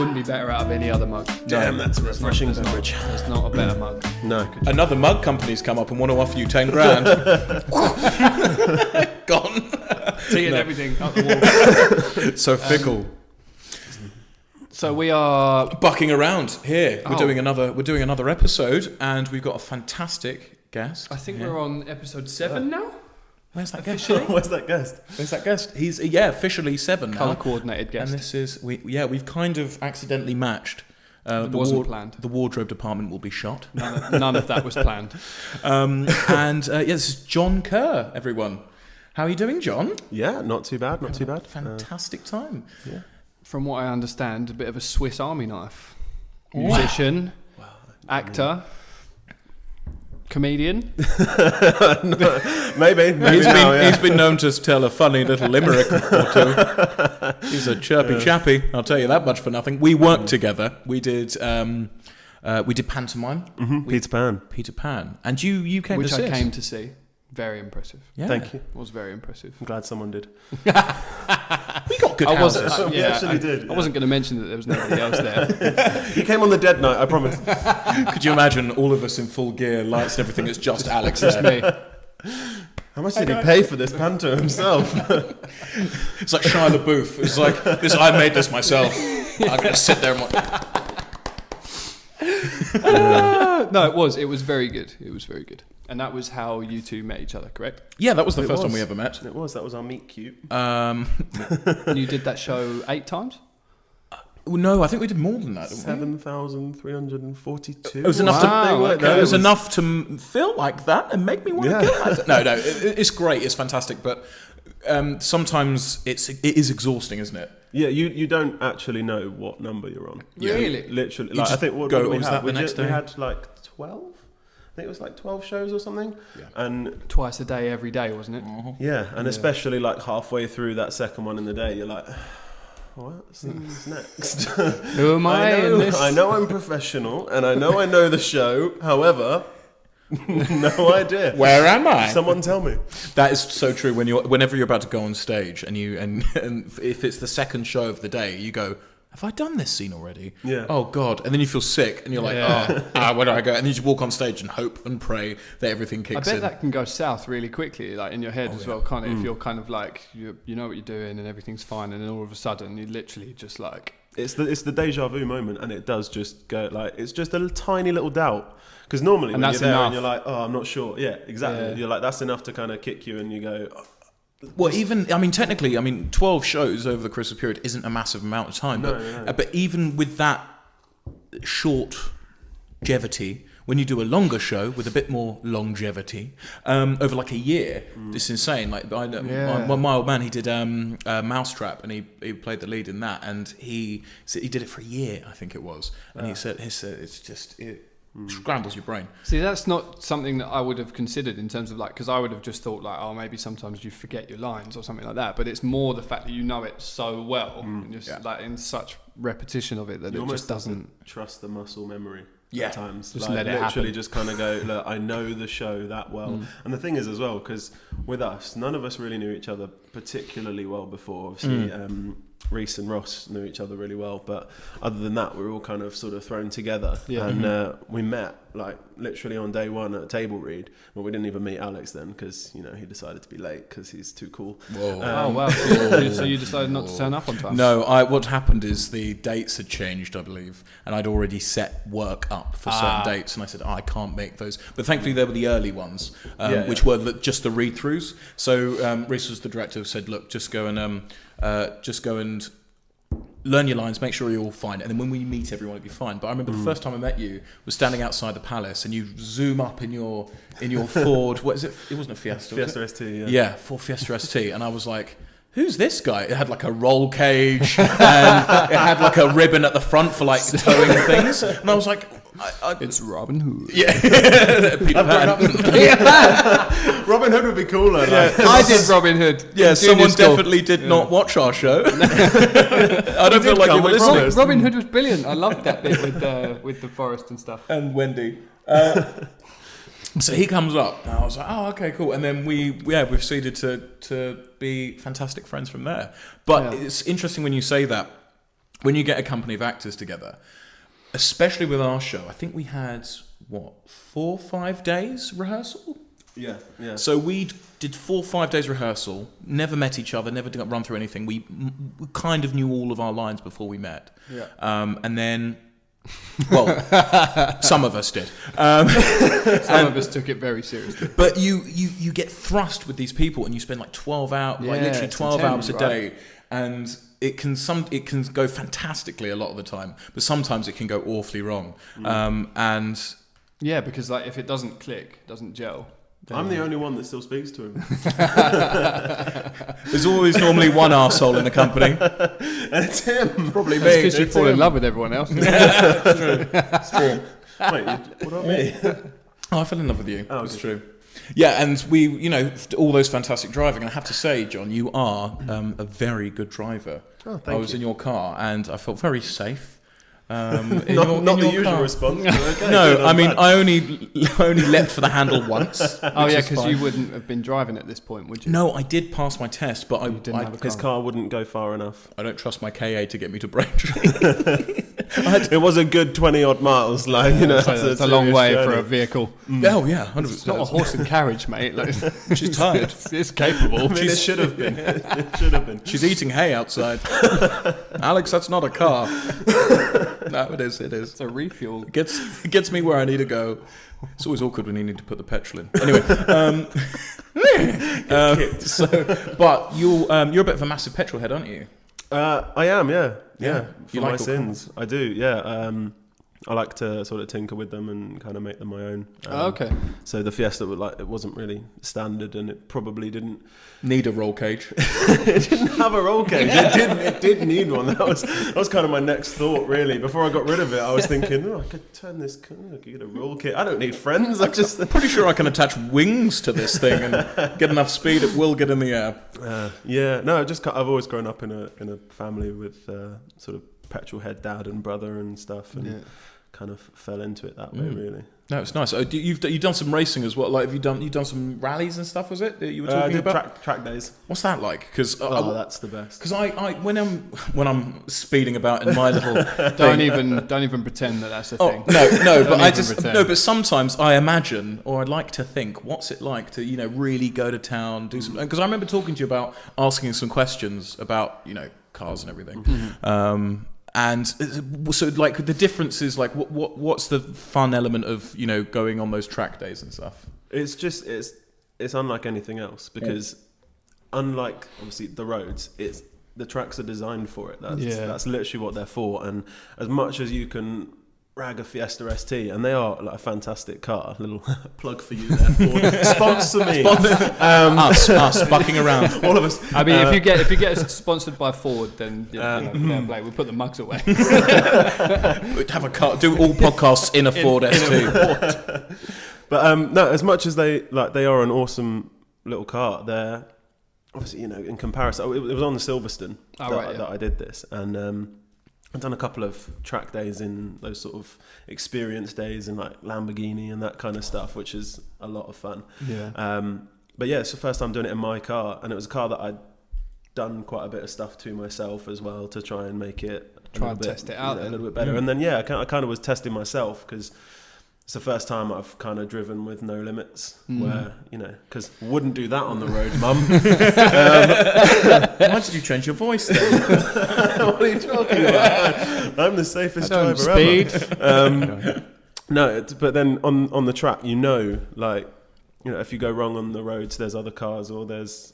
wouldn't be better out of any other mug. Damn, that's a refreshing beverage. There's not a better mug. No. Another mug company's come up and want to offer you 10 grand. Gone. Tea and everything up the wall. So fickle. So we are Bucking Around here. We're doing another episode, and we've got a fantastic guest. I think we're on episode 7 now. Where's that guest? Where's that guest? Where's that guest? He's officially 7 now. Colour coordinated guest. And this is we've kind of accidentally matched. It wasn't planned. The wardrobe department will be shot. None of that was planned. This is Jon Kerr, everyone. How are you doing, John? Yeah, not too bad. Fantastic time. Yeah. From what I understand, a bit of a Swiss Army knife. Musician, actor, comedian. Maybe He's been known to tell a funny little limerick or two. He's a chirpy chappy, I'll tell you that much for nothing. We worked together. We did pantomime. Peter Pan. And you came to see Which I came to see. Very impressive. Yeah. Thank you. It was very impressive. I'm glad someone did. We got good houses. We actually did. I wasn't going to mention that there was nobody else there. You came on the dead night, I promise. Could you imagine all of us in full gear, lights and everything? It's just Alex Just there. me. How much did he pay for this Panto himself? It's like Shia LaBeouf. It's like this. I made this myself. I'm going to sit there and watch. No, it was very good. It was very good. And that was how you two met each other, correct? Yeah, that was the first time we ever met. That was our meet cute. And you did that show 8 times? No, I think we did more than that. 7,342. It was enough Wow, It was enough to feel like that and make me want to go like that. No, it's great. It's fantastic, but sometimes it is exhausting, isn't it? Yeah, you don't actually know what number you're on. Really? Literally. You Like, I just think what go, did we was have? that the next day? We had like 12. I think it was like 12 shows or something. Yeah. And Twice a day, every day, wasn't it? especially like halfway through that second one in the day, you're like, what's next? Who am I in this? I know I'm professional and I know the show. However, no idea. Where am I? Someone tell me. That is so true. Whenever you're about to go on stage and if it's the second show of the day, you go, have I done this scene already? Yeah. Oh God! And then you feel sick, and you're like, where do I go? And then you just walk on stage and hope and pray that everything kicks in. I bet that can go south really quickly, like in your head as well. Kind of, if you're kind of like you know what you're doing and everything's fine, and then all of a sudden you literally just like It's the deja vu moment, and it does just go like it's just a tiny little doubt. Because normally when you're there and you're like, oh, I'm not sure. Yeah, exactly. Yeah. You're like, that's enough to kind of kick you, and you go. Oh. Well, technically, 12 shows over the Christmas period isn't a massive amount of time. No. But even with that short longevity, when you do a longer show with a bit more longevity, over like a year, it's insane. Like my old man, he did Mousetrap, and he played the lead in that, and he did it for a year, I think it was. And he said it's just... scrambles your brain. See, that's not something that I would have considered in terms of like, because I would have just thought like, oh, maybe sometimes you forget your lines or something like that. But it's more the fact that you know it so well, and just like in such repetition of it that you it just doesn't trust the muscle memory. Yeah, at times. Just like, let it literally happen. just kind of go, look, I know the show that well. And the thing is as well, because with us, none of us really knew each other particularly well before. Obviously, Reese and Ross knew each other really well, but other than that, we were all kind of sort of thrown together. Yeah. And we met like literally on day one at a table read, but we didn't even meet Alex then because he decided to be late because he's too cool. Whoa. Oh wow! So you decided not to turn up on time? No, what happened is the dates had changed, I believe, and I'd already set work up for certain dates, and I said, I can't make those. But thankfully, they were the early ones, which were just the read-throughs. So Reese was the director, said, look, just go and learn your lines, make sure you're all fine, and then when we meet everyone, it'll be fine. But I remember the first time I met you was standing outside the palace, and you zoom up in your Ford. What is it? It wasn't a Fiesta. Fiesta ST. Yeah. Yeah, Ford Fiesta ST, and I was like, who's this guy? It had like a roll cage, and it had like a ribbon at the front for like towing things, and I was like, it's Robin Hood. Yeah, Peter Pan. Robin Hood would be cooler. Like. I did Robin Hood. Yeah, someone definitely did not watch our show. I don't feel like you were listening. Robin Hood was brilliant. I loved that bit with the forest and stuff. And Wendy. So he comes up, and I was like, oh, okay, cool. And then we've proceeded to be fantastic friends from there. But it's interesting when you say that. when you get a company of actors together, especially with our show, I think we had 4 or 5 days rehearsal. Yeah. So we did 4 or 5 days rehearsal, never met each other, never did run through anything. We kind of knew all of our lines before we met. Yeah. And then, well, some of us did. Some of us took it very seriously. But you get thrust with these people, and you spend like 12 hours, literally 12 hours a day, and it can go fantastically a lot of the time, but sometimes it can go awfully wrong. And yeah, because like if it doesn't click, doesn't gel. I'm the only one that still speaks to him. There's always normally one arsehole in the company. And it's him. Probably me. Because you fall in love with everyone else. It's true. It's true. Wait, what about me? Oh, I fell in love with you. Oh, it's okay. true. Yeah, and we, all those fantastic driving. And I have to say, John, you are a very good driver. Oh, thank I was you. in your car, and I felt very safe. Not the usual car. response. But okay, No, good, I mean, back. I only leapt for the handle once. Oh yeah, is because fine. you wouldn't have been driving at this point, would you? No, I did pass my test, but You didn't have a His car wouldn't go far enough. I don't trust my KA to get me to Braintree. It was a good 20 odd miles, like It's a long way for a vehicle. Oh yeah, 100%. It's not a horse and carriage, mate. Like, She's tired. It's capable. I mean, it should have been. It should have been. She's eating hay outside. Alex, that's not a car. No, it is. It's a refuel. It gets me where I need to go. It's always awkward when you need to put the petrol in. Anyway, but you're a bit of a massive petrol head, aren't you? I am, yeah. Yeah. For You my like all sins, I do. Yeah. I like to sort of tinker with them and kind of make them my own. Okay. So the Fiesta it wasn't really standard, and it probably didn't Need a roll cage. it didn't have a roll cage. It did need one. That was kind of my next thought, really. Before I got rid of it, I was thinking, I could turn this. I could get a roll kit. I don't need friends. I'm Pretty sure I can attach wings to this thing and get enough speed. It will get in the air. Yeah. No, I've always grown up in a family with sort of petrol head dad and brother and stuff, and kind of fell into it that way, really. No, it's nice. You've done some racing as well. Like, have you done some rallies and stuff? Was it that you were talking about? Track days. What's that like? Because that's the best. Because I when I'm speeding about in my little Don't even pretend that that's a thing. No, but pretend. but sometimes I imagine, or I'd like to think, what's it like to really go to town, do some. Because I remember talking to you about asking some questions about cars and everything. Mm-hmm. And so, like, the difference is, like, what's the fun element of, going on those track days and stuff? It's just, it's unlike anything else, because unlike, obviously, the roads, the tracks are designed for it. That's literally what they're for. And as much as you can rag a Fiesta ST, and they are like a fantastic car. Little plug for you there, Ford. Sponsor me. Us, Bucking Around. All of us. I mean, if you get sponsored by Ford, then fair play. We'll put the mugs away. Have a car. Do all podcasts in a Ford ST. But no, as much as they are an awesome little car, they're obviously in comparison. It was on the Silverstone that I did this, and I've done a couple of track days in those sort of experience days in like Lamborghini and that kind of stuff, which is a lot of fun. Yeah. But yeah, it's the first time doing it in my car, and it was a car that I'd done quite a bit of stuff to myself as well to try and make it test it out a little bit better. And then I kind of was testing myself, because it's the first time I've kind of driven with no limits, where, because wouldn't do that on the road, Mum. Why did you change your voice then? What are you talking about? I'm the safest driver ever. No, but then on the track, if you go wrong on the roads, there's other cars or there's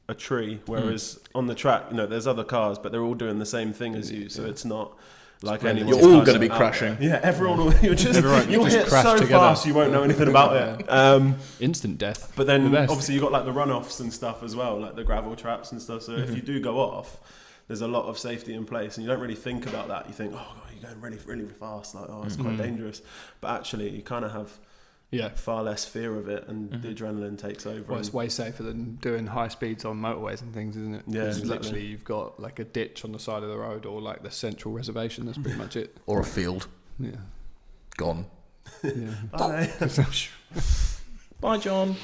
a tree, whereas on the track, there's other cars, but they're all doing the same thing as you, so it's not like anyone. You're all going to be crashing. Yeah, everyone will. You'll hit so together. fast you won't know anything about it. Instant death. But then obviously you got like the runoffs and stuff as well, like the gravel traps and stuff. So if you do go off, there's a lot of safety in place, and you don't really think about that. You think, oh, you're going really, really fast. Like, it's quite dangerous. But actually, you kind of have far less fear of it, and the adrenaline takes over. Well, it's way safer than doing high speeds on motorways and things, isn't it? Yeah, exactly. Literally, you've got like a ditch on the side of the road, or like the central reservation. That's pretty much it. Or a field. Yeah. Gone. Yeah. Bye. Bye, John.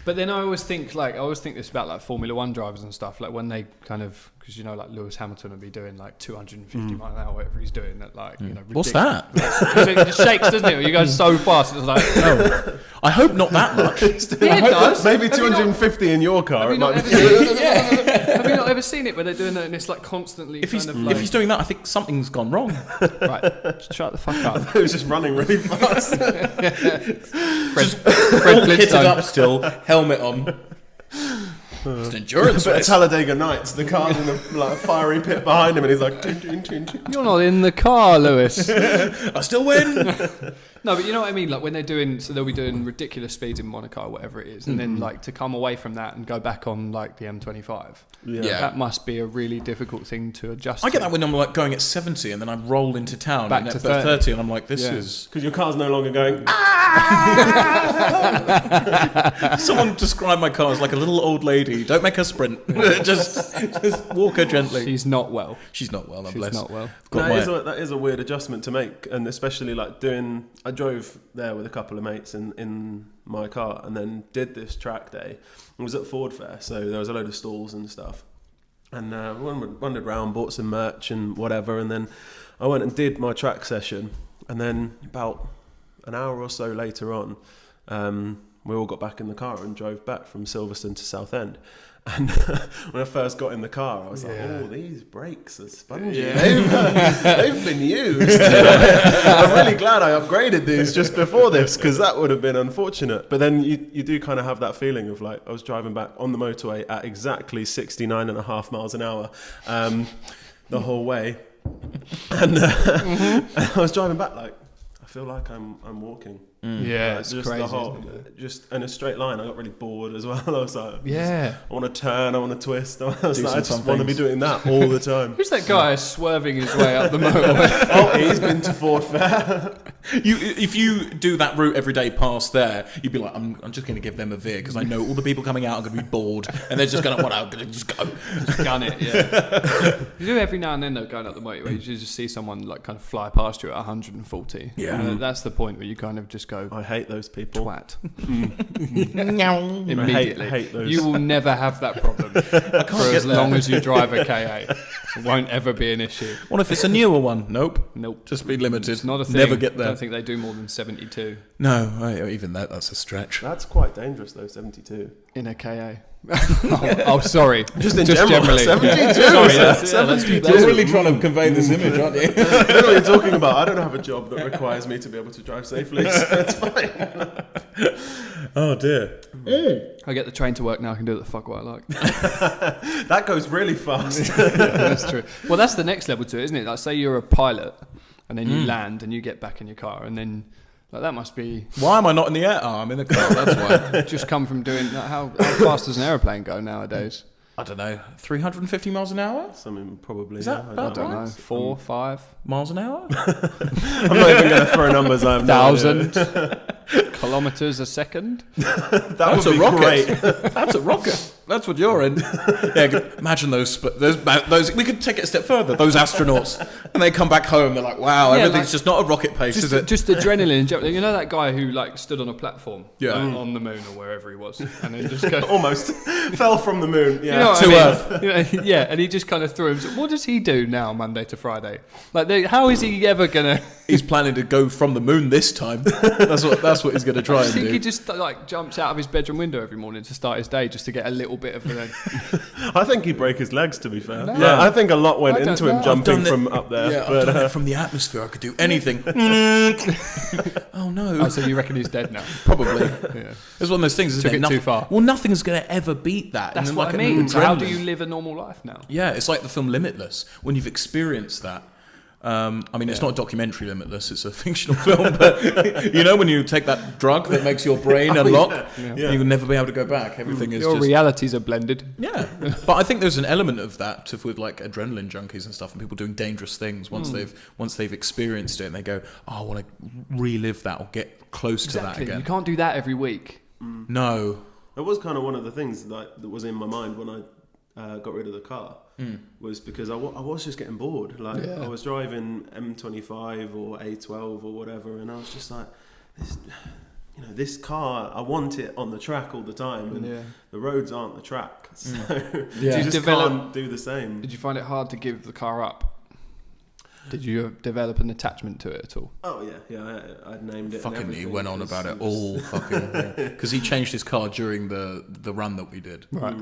But then I always think this about like Formula One drivers and stuff, like when they kind of, because you know, like Lewis Hamilton will be doing like 250 miles an hour, whatever he's doing, that like, you know, What's that? It just shakes, doesn't it? You go so fast, it's like, Oh, I hope not that much. yeah, it does. Maybe 250 in your car. Have It you, might not be. have you not ever seen it where they're doing that and it's like constantly If like, he's doing that, I think something's gone wrong. right, just shut the fuck up. It was just running really fast. Fred All kitted Flintstone. up still, helmet on. It's an endurance But at race. Talladega Nights, the car's in a like fiery pit behind him, and he's like, "Tun, tun, tun, tun." You're not in the car, Lewis. I still win. No, but you know what I mean? Like when they're doing, so they'll be doing ridiculous speeds in Monaco, whatever it is, and then like to come away from that and go back on like the M25. Yeah. That must be a really difficult thing to adjust I get to. that when I'm like going at 70 and then I roll into town Back and to at 30. and I'm like, this Yeah. is... Because your car's no longer going. Someone described my car as like a little old lady. Don't make her sprint. just walk her gently. She's not well. She's not well, I'm She's blessed. not well. Got That is a weird adjustment to make, and especially like doing. I drove there with a couple of mates in my car, and then did this track day. It was at Ford Fair, so there was a load of stalls and stuff. And wandered around, bought some merch and whatever, and then I went and did my track session. And then about an hour or so later on, we all got back in the car and drove back from Silverstone to Southend. And when I first got in the car, I was like, "Oh, these brakes are spongy. They've been used." I'm really glad I upgraded these just before this, because that would have been unfortunate. But then you do kind of have that feeling of like, I was driving back on the motorway at exactly 69.5 miles an hour the whole way, and and I was driving back like, I feel like I'm walking. Yeah, Like, it's just crazy. the whole, isn't it? just in a straight line. I got really bored as well. I was like, Yeah. I want to turn, I want to twist. I was like, some I just fun want to be things. doing that all the time. Who's that guy swerving his way up the motorway? Oh, he's been to Ford Fair. If you do that route every day past there, you'd be like, I'm just going to give them a veer because I know all the people coming out are going to be bored and they're just going to want to just go. Just gun it, yeah. You do every now and then though, going up the motorway, you just see someone like kind of fly past you at 140. Yeah. And that's the point where you kind of just go, I hate those people. twat. Immediately. Immediately. hate those. You will never have that problem for as long as you drive a KA. It won't ever be an issue. What if it's a newer one? Nope. Nope. Just be limited. It's not a thing. Never get I there. don't think they do more than 72 No, even that's a stretch. That's quite dangerous though, 72. in a KA. oh, sorry. Just in general, generally. 72. Yeah. Sorry, that's 72. You're really trying to convey this image, aren't you? I know what you're talking about. I don't have a job that requires me to be able to drive safely, so it's fine. Oh dear. I get the train to work now. I can do what the fuck what I like. That goes really fast. That's true. Well, that's the next level to it, isn't it? Like, say you're a pilot, and then you land, and you get back in your car, and then like that must be Why am I not in the air? Oh, I'm in the car. That's why. just come from doing. Like, how fast does an airplane go nowadays? I don't know. 350 miles an hour? Something probably. Is that yeah, about I don't know. right? 4, 5, Miles an hour? I'm not even going to throw numbers. I have no idea. 1,000 kilometers a second. That would a be rocket. great. That's a rocket. That's what you're in. Yeah, imagine those. We could take it a step further. Those astronauts, and they come back home. They're like, "Wow, Yeah, everything's like- just not a rocket pace, is it?" Just adrenaline injected. You know that guy who like stood on a platform, Yeah. like, on the moon or wherever he was, and then just go. Almost fell from the moon. Yeah. You know what To I mean? Earth. You know, yeah, and he just kind of threw him. What does he do now, Monday to Friday? Like, how is he ever gonna? He's planning to go from the moon this time. That's what he's going to try I and think do. he just like jumps out of his bedroom window every morning to start his day, just to get a little bit of I think he'd break his legs, to be fair. No. Yeah, I think a lot went I don't into know. him I've jumping done it- from up there. Yeah, but I've done it from the atmosphere. I could do anything. Oh no! Oh, so you reckon he's dead now? Probably. Yeah. It's one of those things. Isn't Took it? it too far. Well, nothing's going to ever beat that. That's And what like I mean. an So how do adrenaline. you live a normal life now? Yeah, it's like the film Limitless. When you've experienced that. I mean, it's not a documentary Limitless, it's a fictional film, but you know when you take that drug that makes your brain unlock, Yeah. you'll never be able to go back. Everything is Your just... realities are blended. Yeah, but I think there's an element of that with like adrenaline junkies and stuff and people doing dangerous things once they've experienced it and they go, oh, I want to relive that or get close to that Exactly. again. You can't do that every week. No. it was kind of one of the things that was in my mind when I got rid of the car. Was because I was just getting bored. Like Yeah. I was driving M25 or A12 or whatever, and I was just like, this, this car, I want it on the track all the time, and the roads aren't the track, so you just can't do the same. Did you find it hard to give the car up? Did you develop an attachment to it at all? Oh yeah, I'd named it. Fucking, he went on about it all fucking because he changed his car during the run that we did. Right.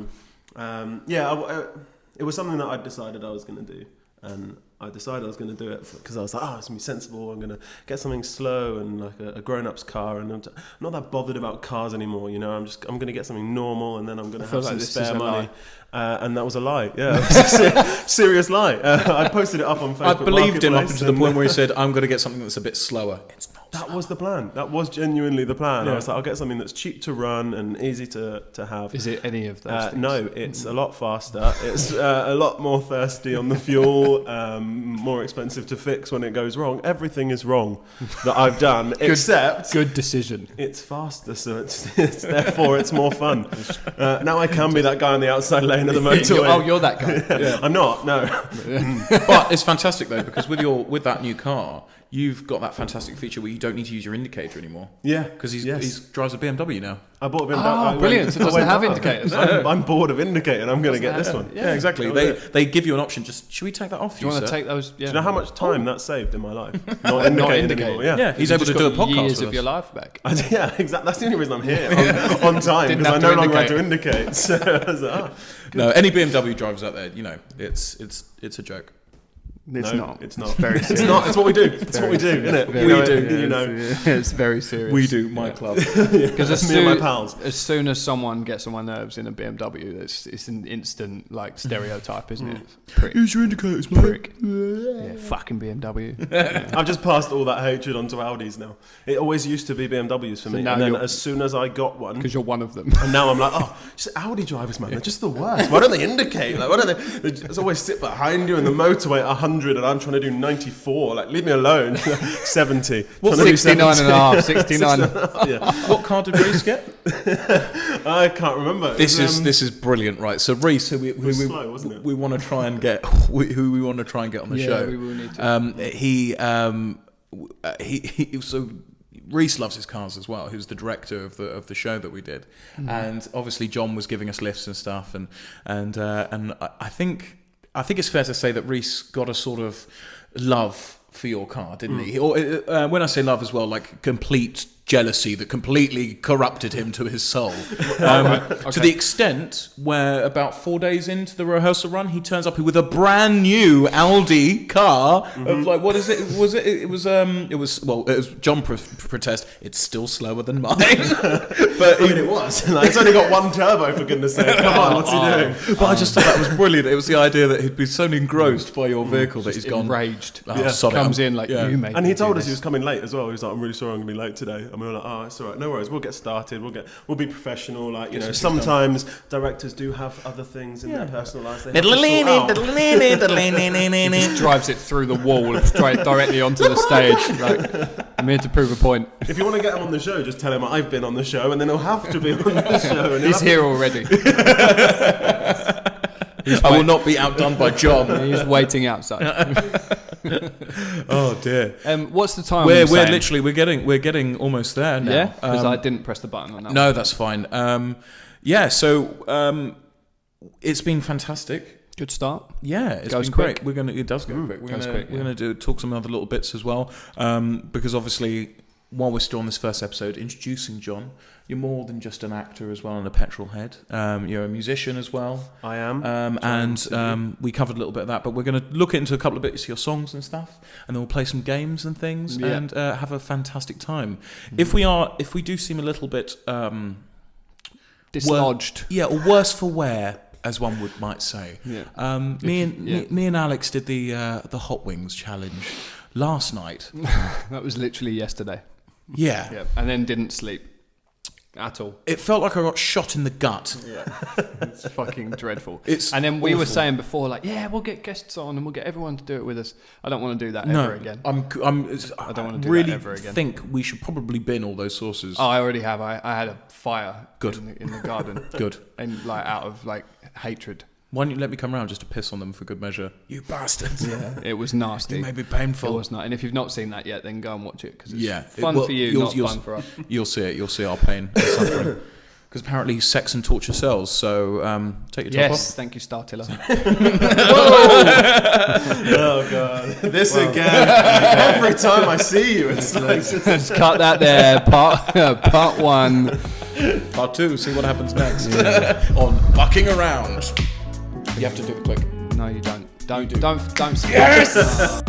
It was something that I decided I was going to do, and I decided I was going to do it because I was like, it's going to be sensible. I'm going to get something slow and like a grown-up's car, and I'm not that bothered about cars anymore. I'm going to get something normal, and then I'm going to have some spare money. And that was a lie. Yeah, it was a serious lie. I posted it up on Facebook. I believed him up to the point where he said, "I'm going to get something that's a bit slower." It's not. That was the plan. That was genuinely the plan. Yeah. I was like, I'll get something that's cheap to run and easy to have. Is it any of those things? No, it's a lot faster. It's a lot more thirsty on the fuel, more expensive to fix when it goes wrong. Everything is wrong that I've done, except... Good decision. It's faster, so therefore it's more fun. Now I can be that guy on the outside lane of the motorway. You're that guy. Yeah. I'm not, no. But it's fantastic, though, because with that new car... You've got that fantastic feature where you don't need to use your indicator anymore. Yeah. Because he drives a BMW now. I bought a BMW. Oh, brilliant. So it doesn't have indicators. I'm bored of indicator and I'm going to get this one. Yeah, exactly. They give you an option. Should we take that off? Do you want to take those? Yeah. Do you know how much time that saved in my life? Not indicated anymore. Yeah. He's able to do a podcast years of your life back. Yeah, exactly. That's the only reason I'm here on time, because I no longer have to indicate. So I was like, no, any BMW drivers out there, it's a joke. It's not. It's not. It's very serious. It's not. It's what we do. It's what we do, isn't it? We do. It's very serious. We do. My club. Because me and my pals. As soon as someone gets on my nerves in a BMW, it's an instant stereotype, isn't it? Prick. Use your indicators, mate. Prick. Yeah, fucking BMW. I've just passed all that hatred onto Audis now. It always used to be BMWs for me, and then as soon as I got one, because you're one of them, and now I'm like, just Audi drivers, man, they're just the worst. Why don't they indicate? Like, why don't they just always sit behind you in the motorway at 100, and I'm trying to do 94. Like, leave me alone. 70. What? 69 and a half. 69. Yeah. What car did Reese get? I can't remember. This is brilliant, right? So Reese, who we want to try and get, who we want to try and get on the show. Yeah, we will need to. So Reese loves his cars as well. Who's the director of the show that we did, and obviously Jon was giving us lifts and stuff, and I think it's fair to say that Reese got a sort of love for your car, didn't he? Or when I say love as well, like complete jealousy that completely corrupted him to his soul. To the extent where about 4 days into the rehearsal run, he turns up with a brand new Audi car of like, what is it? It was Jon protest. It's still slower than mine. But it was. Like, it's only got one turbo, for goodness sake. Come on, what's he doing? But I just thought that was brilliant. It was the idea that he'd be so engrossed by your vehicle that he's gone enraged. Comes in like, you made. And he told us he was coming late as well. He was like, I'm really sorry, I'm going to be late today. And we were like, it's all right, no worries, we'll get started, we'll be professional. Like, sometimes directors do have other things in their personal lives they have to sort out. He just drives it through the wall straight directly onto the stage. Like, I'm here to prove a point. If you want to get him on the show, just tell him I've been on the show, and then he'll have to be on the show. And he's here already. I will not be outdone by Jon. He's waiting outside. Oh dear. What's the time? We're literally we're getting almost there now. Yeah, because I didn't press the button on that. No, that's fine. So it's been fantastic. Good start. Yeah, it's goes been quick. great. It does go quick. We're gonna talk some other little bits as well, because obviously, while we're still on this first episode, introducing Jon, you're more than just an actor as well and a petrol head. You're a musician as well. I am. We covered a little bit of that, but we're going to look into a couple of bits of your songs and stuff, and then we'll play some games and things and have a fantastic time. If we do seem a little bit dislodged, or worse for wear, as one might say. Yeah. Me and Alex did the Hot Wings challenge last night. That was literally yesterday. Yeah. And then didn't sleep at all. It felt like I got shot in the gut. Yeah. It's fucking dreadful. And then we were saying before, like, we'll get guests on and we'll get everyone to do it with us. I don't want to do that ever again. I don't want to do that ever again. I think we should probably bin all those sauces. Oh, I already have. I had a fire in the garden. Good. And like out of like hatred. Why don't you let me come around just to piss on them for good measure? You bastards. Yeah, it was nasty. It may be painful. It was not. And if you've not seen that yet, then go and watch it because it's Yeah. fun for you, not fun for us. You'll see it. You'll see our pain and suffering. Because apparently sex and torture sells. So take your top off. Yes, thank you, Star Tiller. Oh god, this again. Every time I see you, it's like Let's cut that there. Part 1. Part 2. See what happens next on Bucking Around. You have to do it quick. No, you don't. Don't. You do. Don't. Yes.